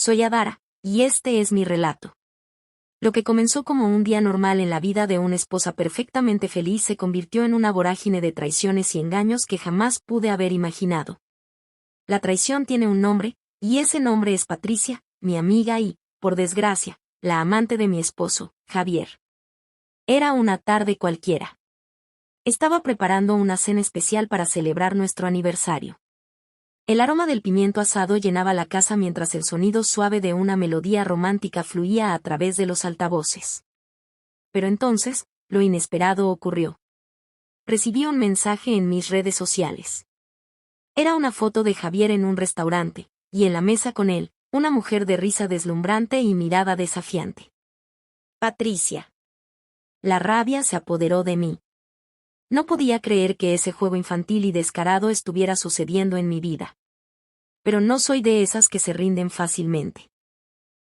Soy Adara, y este es mi relato. Lo que comenzó como un día normal en la vida de una esposa perfectamente feliz se convirtió en una vorágine de traiciones y engaños que jamás pude haber imaginado. La traición tiene un nombre, y ese nombre es Patricia, mi amiga y, por desgracia, la amante de mi esposo, Javier. Era una tarde cualquiera. Estaba preparando una cena especial para celebrar nuestro aniversario. El aroma del pimiento asado llenaba la casa mientras el sonido suave de una melodía romántica fluía a través de los altavoces. Pero entonces, lo inesperado ocurrió. Recibí un mensaje en mis redes sociales. Era una foto de Javier en un restaurante, y en la mesa con él, una mujer de risa deslumbrante y mirada desafiante. Patricia. La rabia se apoderó de mí. No podía creer que ese juego infantil y descarado estuviera sucediendo en mi vida. Pero no soy de esas que se rinden fácilmente.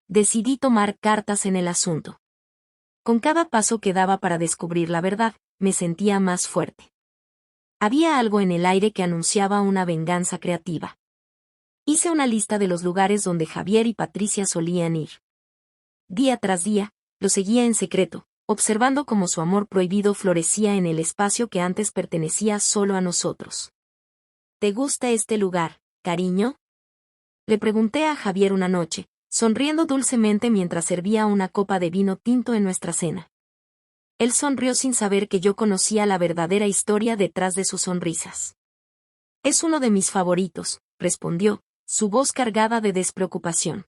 Decidí tomar cartas en el asunto. Con cada paso que daba para descubrir la verdad, me sentía más fuerte. Había algo en el aire que anunciaba una venganza creativa. Hice una lista de los lugares donde Javier y Patricia solían ir. Día tras día, lo seguía en secreto, observando cómo su amor prohibido florecía en el espacio que antes pertenecía solo a nosotros. ¿Te gusta este lugar, cariño? Le pregunté a Javier una noche, sonriendo dulcemente mientras servía una copa de vino tinto en nuestra cena. Él sonrió sin saber que yo conocía la verdadera historia detrás de sus sonrisas. Es uno de mis favoritos, respondió, su voz cargada de despreocupación.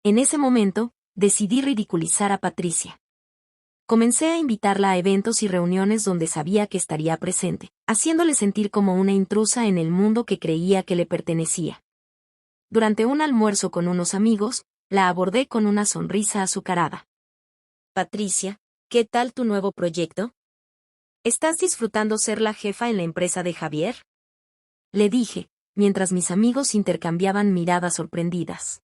En ese momento, decidí ridiculizar a Patricia. Comencé a invitarla a eventos y reuniones donde sabía que estaría presente, haciéndole sentir como una intrusa en el mundo que creía que le pertenecía. Durante un almuerzo con unos amigos, la abordé con una sonrisa azucarada. Patricia, ¿qué tal tu nuevo proyecto? ¿Estás disfrutando ser la jefa en la empresa de Javier? Le dije, mientras mis amigos intercambiaban miradas sorprendidas.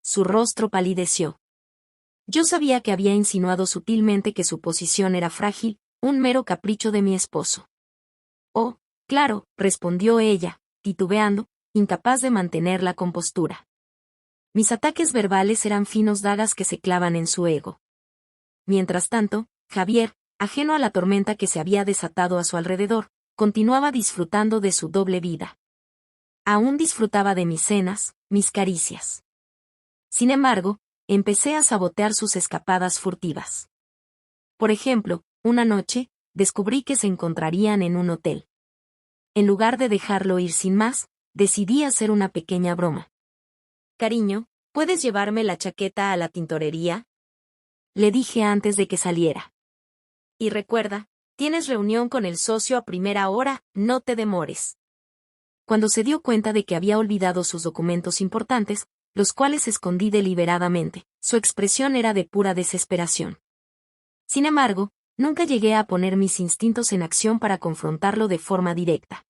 Su rostro palideció. Yo sabía que había insinuado sutilmente que su posición era frágil, un mero capricho de mi esposo. Oh, claro, respondió ella, titubeando, incapaz de mantener la compostura. Mis ataques verbales eran finos dagas que se clavan en su ego. Mientras tanto, Javier, ajeno a la tormenta que se había desatado a su alrededor, continuaba disfrutando de su doble vida. Aún disfrutaba de mis cenas, mis caricias. Sin embargo, empecé a sabotear sus escapadas furtivas. Por ejemplo, una noche, descubrí que se encontrarían en un hotel. En lugar de dejarlo ir sin más, decidí hacer una pequeña broma. Cariño, ¿puedes llevarme la chaqueta a la tintorería? Le dije antes de que saliera. Y recuerda, tienes reunión con el socio a primera hora, no te demores. Cuando se dio cuenta de que había olvidado sus documentos importantes, los cuales escondí deliberadamente, su expresión era de pura desesperación. Sin embargo, nunca llegué a poner mis instintos en acción para confrontarlo de forma directa.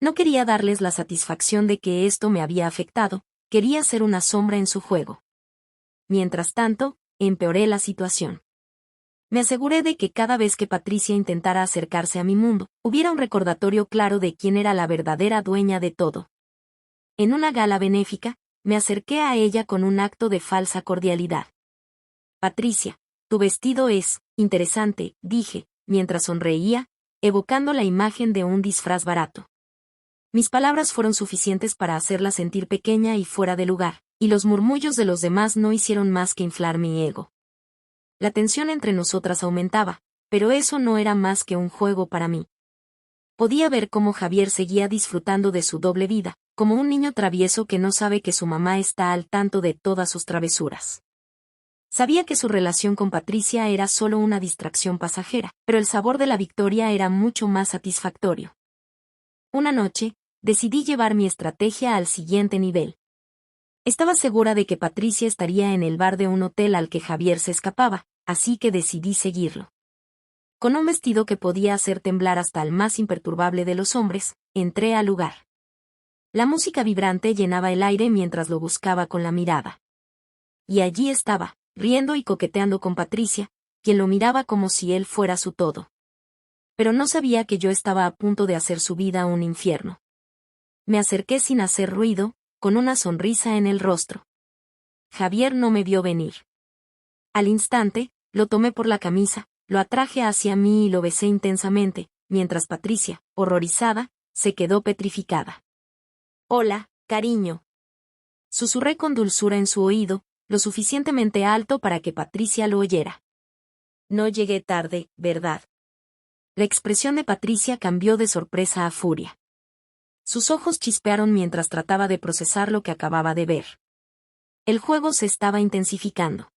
No quería darles la satisfacción de que esto me había afectado, quería ser una sombra en su juego. Mientras tanto, empeoré la situación. Me aseguré de que cada vez que Patricia intentara acercarse a mi mundo, hubiera un recordatorio claro de quién era la verdadera dueña de todo. En una gala benéfica, me acerqué a ella con un acto de falsa cordialidad. Patricia, tu vestido es interesante, dije, mientras sonreía, evocando la imagen de un disfraz barato. Mis palabras fueron suficientes para hacerla sentir pequeña y fuera de lugar, y los murmullos de los demás no hicieron más que inflar mi ego. La tensión entre nosotras aumentaba, pero eso no era más que un juego para mí. Podía ver cómo Javier seguía disfrutando de su doble vida, como un niño travieso que no sabe que su mamá está al tanto de todas sus travesuras. Sabía que su relación con Patricia era solo una distracción pasajera, pero el sabor de la victoria era mucho más satisfactorio. Una noche, decidí llevar mi estrategia al siguiente nivel. Estaba segura de que Patricia estaría en el bar de un hotel al que Javier se escapaba, así que decidí seguirlo. Con un vestido que podía hacer temblar hasta al más imperturbable de los hombres, entré al lugar. La música vibrante llenaba el aire mientras lo buscaba con la mirada. Y allí estaba, riendo y coqueteando con Patricia, quien lo miraba como si él fuera su todo. Pero no sabía que yo estaba a punto de hacer su vida un infierno. Me acerqué sin hacer ruido, con una sonrisa en el rostro. Javier no me vio venir. Al instante, lo tomé por la camisa, lo atraje hacia mí y lo besé intensamente, mientras Patricia, horrorizada, se quedó petrificada. «Hola, cariño», susurré con dulzura en su oído, lo suficientemente alto para que Patricia lo oyera. «No llegué tarde, ¿verdad?». La expresión de Patricia cambió de sorpresa a furia. Sus ojos chispearon mientras trataba de procesar lo que acababa de ver. El juego se estaba intensificando.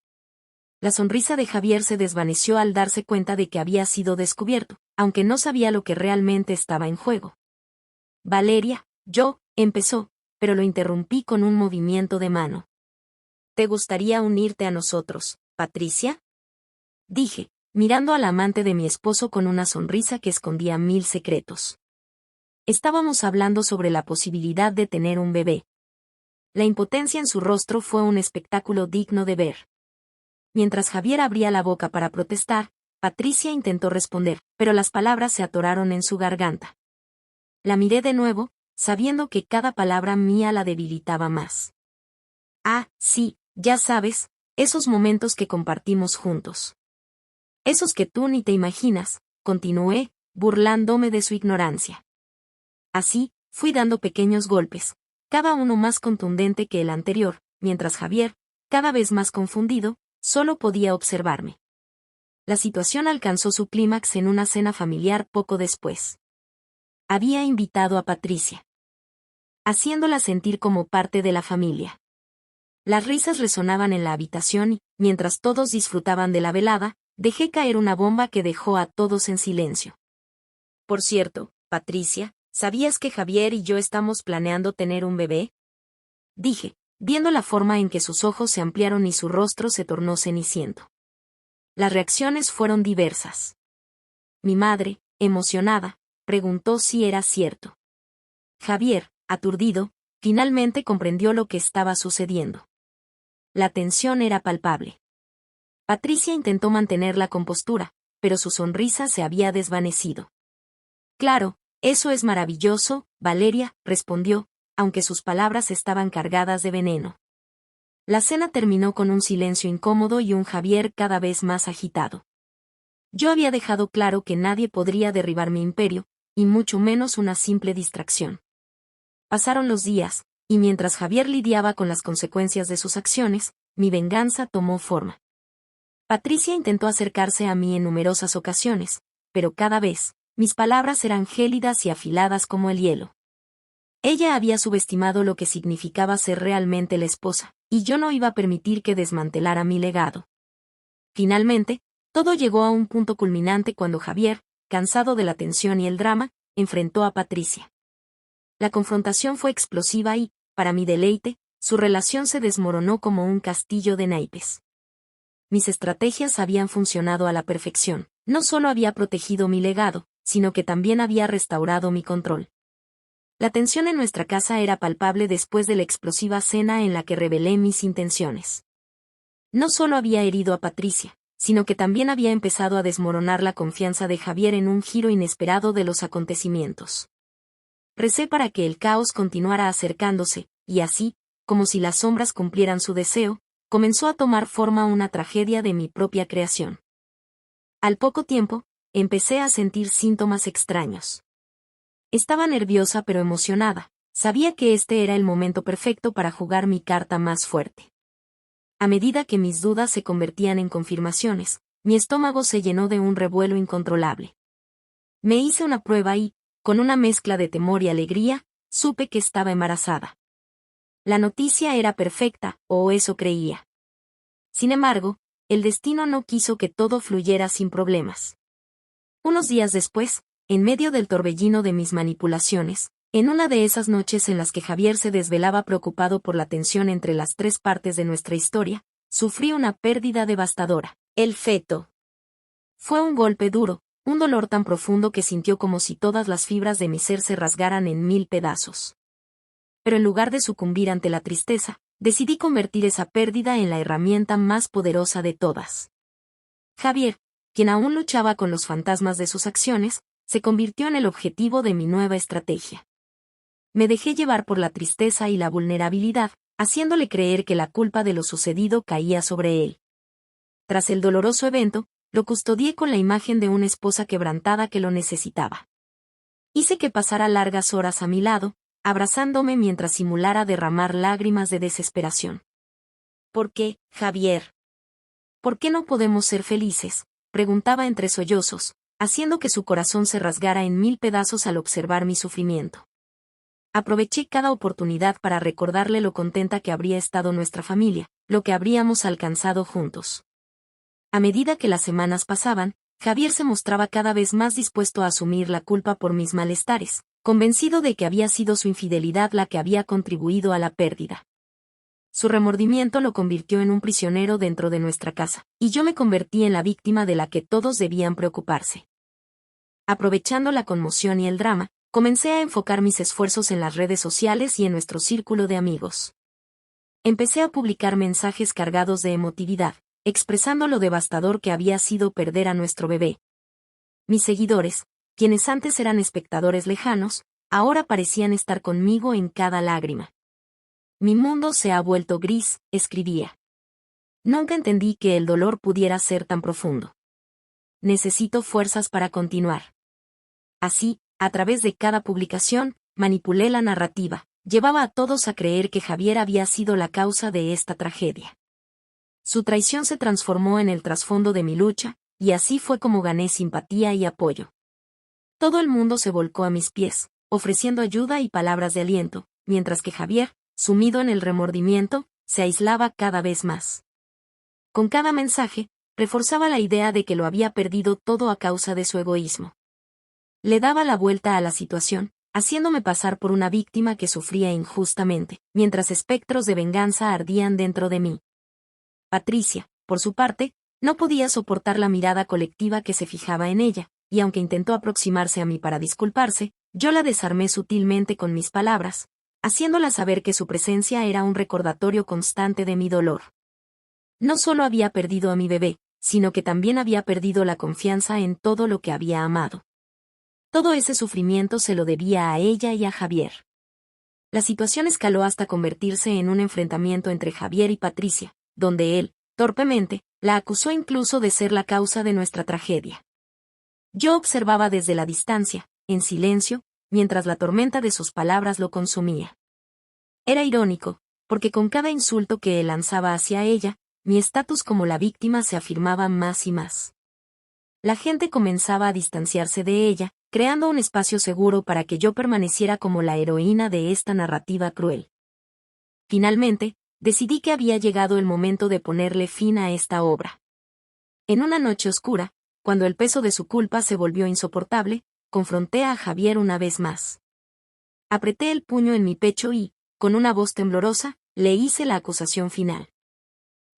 La sonrisa de Javier se desvaneció al darse cuenta de que había sido descubierto, aunque no sabía lo que realmente estaba en juego. «Valeria», empezó, pero lo interrumpí con un movimiento de mano. «¿Te gustaría unirte a nosotros, Patricia?», dije, mirando al amante de mi esposo con una sonrisa que escondía 1000 secretos. Estábamos hablando sobre la posibilidad de tener un bebé. La impotencia en su rostro fue un espectáculo digno de ver. Mientras Javier abría la boca para protestar, Patricia intentó responder, pero las palabras se atoraron en su garganta. La miré de nuevo, sabiendo que cada palabra mía la debilitaba más. «Ah, sí, ya sabes, esos momentos que compartimos juntos. Esos que tú ni te imaginas», continué, burlándome de su ignorancia. Así, fui dando pequeños golpes, cada uno más contundente que el anterior, mientras Javier, cada vez más confundido, solo podía observarme. La situación alcanzó su clímax en una cena familiar poco después. Había invitado a Patricia, haciéndola sentir como parte de la familia. Las risas resonaban en la habitación y, mientras todos disfrutaban de la velada, dejé caer una bomba que dejó a todos en silencio. «Por cierto, Patricia, ¿sabías que Javier y yo estamos planeando tener un bebé?», dije, viendo la forma en que sus ojos se ampliaron y su rostro se tornó ceniciento. Las reacciones fueron diversas. Mi madre, emocionada, preguntó si era cierto. Javier, aturdido, finalmente comprendió lo que estaba sucediendo. La tensión era palpable. Patricia intentó mantener la compostura, pero su sonrisa se había desvanecido. «Claro, eso es maravilloso, Valeria», respondió, aunque sus palabras estaban cargadas de veneno. La cena terminó con un silencio incómodo y un Javier cada vez más agitado. Yo había dejado claro que nadie podría derribar mi imperio, y mucho menos una simple distracción. Pasaron los días, y mientras Javier lidiaba con las consecuencias de sus acciones, mi venganza tomó forma. Patricia intentó acercarse a mí en numerosas ocasiones, pero cada vez, mis palabras eran gélidas y afiladas como el hielo. Ella había subestimado lo que significaba ser realmente la esposa, y yo no iba a permitir que desmantelara mi legado. Finalmente, todo llegó a un punto culminante cuando Javier, cansado de la tensión y el drama, enfrentó a Patricia. La confrontación fue explosiva y, para mi deleite, su relación se desmoronó como un castillo de naipes. Mis estrategias habían funcionado a la perfección. No solo había protegido mi legado, sino que también había restaurado mi control. La tensión en nuestra casa era palpable después de la explosiva cena en la que revelé mis intenciones. No solo había herido a Patricia, sino que también había empezado a desmoronar la confianza de Javier en un giro inesperado de los acontecimientos. Recé para que el caos continuara acercándose, y así, como si las sombras cumplieran su deseo, comenzó a tomar forma una tragedia de mi propia creación. Al poco tiempo, empecé a sentir síntomas extraños. Estaba nerviosa pero emocionada, sabía que este era el momento perfecto para jugar mi carta más fuerte. A medida que mis dudas se convertían en confirmaciones, mi estómago se llenó de un revuelo incontrolable. Me hice una prueba y, con una mezcla de temor y alegría, supe que estaba embarazada. La noticia era perfecta, o eso creía. Sin embargo, el destino no quiso que todo fluyera sin problemas. Unos días después, en medio del torbellino de mis manipulaciones, en una de esas noches en las que Javier se desvelaba preocupado por la tensión entre las tres partes de nuestra historia, sufrí una pérdida devastadora. El feto. Fue un golpe duro, un dolor tan profundo que sintió como si todas las fibras de mi ser se rasgaran en 1000 pedazos. Pero en lugar de sucumbir ante la tristeza, decidí convertir esa pérdida en la herramienta más poderosa de todas. Javier, quien aún luchaba con los fantasmas de sus acciones, se convirtió en el objetivo de mi nueva estrategia. Me dejé llevar por la tristeza y la vulnerabilidad, haciéndole creer que la culpa de lo sucedido caía sobre él. Tras el doloroso evento, lo custodié con la imagen de una esposa quebrantada que lo necesitaba. Hice que pasara largas horas a mi lado, abrazándome mientras simulara derramar lágrimas de desesperación. ¿Por qué, Javier? ¿Por qué no podemos ser felices?, preguntaba entre sollozos, haciendo que su corazón se rasgara en mil pedazos al observar mi sufrimiento. Aproveché cada oportunidad para recordarle lo contenta que habría estado nuestra familia, lo que habríamos alcanzado juntos. A medida que las semanas pasaban, Javier se mostraba cada vez más dispuesto a asumir la culpa por mis malestares, convencido de que había sido su infidelidad la que había contribuido a la pérdida. Su remordimiento lo convirtió en un prisionero dentro de nuestra casa, y yo me convertí en la víctima de la que todos debían preocuparse. Aprovechando la conmoción y el drama, comencé a enfocar mis esfuerzos en las redes sociales y en nuestro círculo de amigos. Empecé a publicar mensajes cargados de emotividad, expresando lo devastador que había sido perder a nuestro bebé. Mis seguidores, quienes antes eran espectadores lejanos, ahora parecían estar conmigo en cada lágrima. Mi mundo se ha vuelto gris, escribía. Nunca entendí que el dolor pudiera ser tan profundo. Necesito fuerzas para continuar. Así, a través de cada publicación, manipulé la narrativa, llevaba a todos a creer que Javier había sido la causa de esta tragedia. Su traición se transformó en el trasfondo de mi lucha, y así fue como gané simpatía y apoyo. Todo el mundo se volcó a mis pies, ofreciendo ayuda y palabras de aliento, mientras que Javier, sumido en el remordimiento, se aislaba cada vez más. Con cada mensaje, reforzaba la idea de que lo había perdido todo a causa de su egoísmo. Le daba la vuelta a la situación, haciéndome pasar por una víctima que sufría injustamente, mientras espectros de venganza ardían dentro de mí. Patricia, por su parte, no podía soportar la mirada colectiva que se fijaba en ella, y aunque intentó aproximarse a mí para disculparse, yo la desarmé sutilmente con mis palabras, haciéndola saber que su presencia era un recordatorio constante de mi dolor. No solo había perdido a mi bebé, sino que también había perdido la confianza en todo lo que había amado. Todo ese sufrimiento se lo debía a ella y a Javier. La situación escaló hasta convertirse en un enfrentamiento entre Javier y Patricia, donde él, torpemente, la acusó incluso de ser la causa de nuestra tragedia. Yo observaba desde la distancia, en silencio, mientras la tormenta de sus palabras lo consumía. Era irónico, porque con cada insulto que él lanzaba hacia ella, mi estatus como la víctima se afirmaba más y más. La gente comenzaba a distanciarse de ella, creando un espacio seguro para que yo permaneciera como la heroína de esta narrativa cruel. Finalmente, decidí que había llegado el momento de ponerle fin a esta obra. En una noche oscura, cuando el peso de su culpa se volvió insoportable, confronté a Javier una vez más. Apreté el puño en mi pecho y, con una voz temblorosa, le hice la acusación final.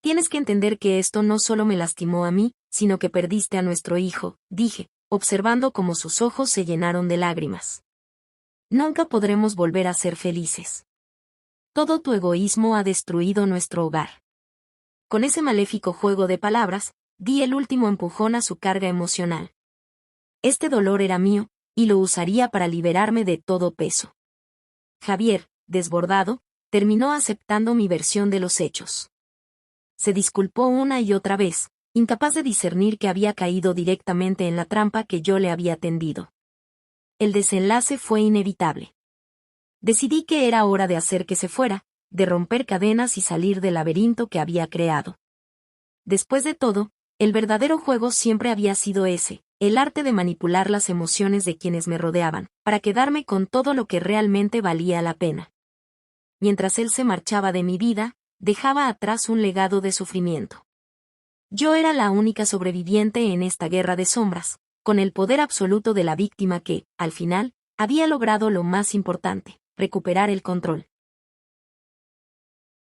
Tienes que entender que esto no solo me lastimó a mí, sino que perdiste a nuestro hijo, dije, observando cómo sus ojos se llenaron de lágrimas. Nunca podremos volver a ser felices. Todo tu egoísmo ha destruido nuestro hogar. Con ese maléfico juego de palabras, di el último empujón a su carga emocional. Este dolor era mío, y lo usaría para liberarme de todo peso. Javier, desbordado, terminó aceptando mi versión de los hechos. Se disculpó una y otra vez, incapaz de discernir que había caído directamente en la trampa que yo le había tendido. El desenlace fue inevitable. Decidí que era hora de hacer que se fuera, de romper cadenas y salir del laberinto que había creado. Después de todo, el verdadero juego siempre había sido ese, el arte de manipular las emociones de quienes me rodeaban, para quedarme con todo lo que realmente valía la pena. Mientras él se marchaba de mi vida, dejaba atrás un legado de sufrimiento. Yo era la única sobreviviente en esta guerra de sombras, con el poder absoluto de la víctima que, al final, había logrado lo más importante, recuperar el control.